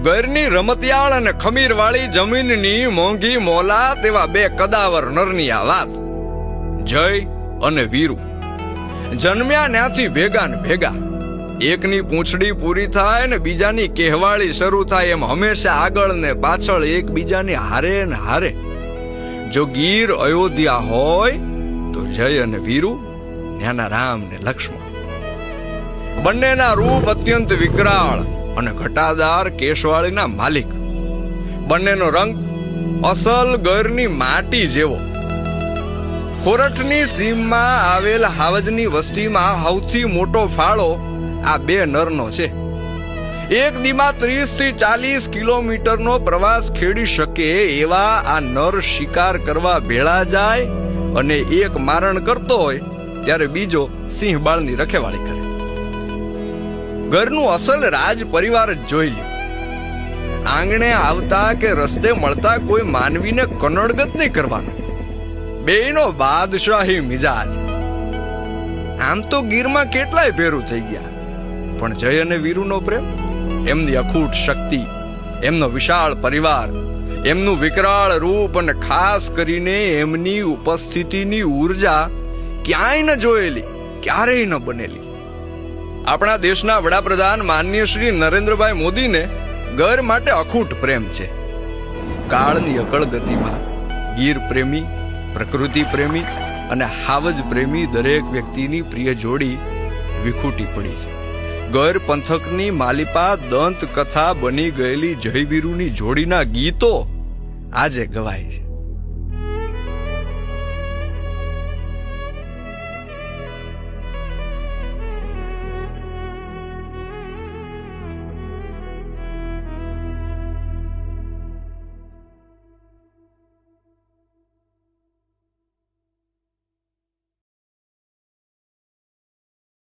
ગરની રમતિયાળ અને ખમીરવાળી જમીનની મોંઘી મોલાત એવા બે કદાવર નરની આ વાત. જય અને વીરુ જન્મ્યા ન્યાથી ભેગા ને ભેગા. એકની પૂંછડી પૂરી થાય ને બીજાની કહેવાળી શરૂ થાય એમ હંમેશા આગળ ને પાછળ એકબીજાની હારે ને હારે. જો ગીર અયોધ્યા હોય તો જય અને વીરુ ન્યાના રામ ને લક્ષ્મણ. બંનેના રૂપ અત્યંત વિકરાળ અને ઘટાદાર કેશવાળીના માલિક. બંનેનો રંગ અસલ ગરની માટી જેવો. ખોરઠની સીમમાં આવેલ હાવજની વસ્તીમાં સૌથી મોટો ફાળો આ બે નરનો છે. એક દીમાં 30 થી 40 કિલોમીટરનો પ્રવાસ ખેડી શકે એવા આ નર શિકાર કરવા ભેળા જાય અને એક મારણ કરતો હોય ત્યારે બીજો સિંહ બાળની રખેવાળી કરે. ઘરનું અસલ રાજ પરિવાર જ જોઈ લ્યો. આંગણે આવતા કે રસ્તે મળતા કોઈ માનવીને કનડગત નહીં કરવાનો. બેયનો બાદશાહી મિજાજ. આમ તો ગીરમાં કેટલાય ભેરું થઈ ગયા, પણ જય અને વીરુનો પ્રેમ, એમની અખૂટ શક્તિ, એમનો વિશાળ પરિવાર, એમનું વિકરાળ રૂપ અને ખાસ કરીને એમની ઉપસ્થિતિની ઉર્જા ક્યાંય ન જોયેલી, ક્યારેય ન બનેલી. આપણા દેશના વડાપ્રધાન માનનીય શ્રી નરેન્દ્રભાઈ મોદીને ગર માટે અખૂટ પ્રેમ છે. કાળની અકળ ગતિમાં ગીર પ્રેમી, પ્રકૃતિ પ્રેમી અને હાવજ પ્રેમી દરેક વ્યક્તિની પ્રિય જોડી વિખૂટી પડી છે. ગર પંથકની માલિપા દંત કથા બની ગયેલી જયવીરુની જોડીના ગીતો આજે ગવાય છે.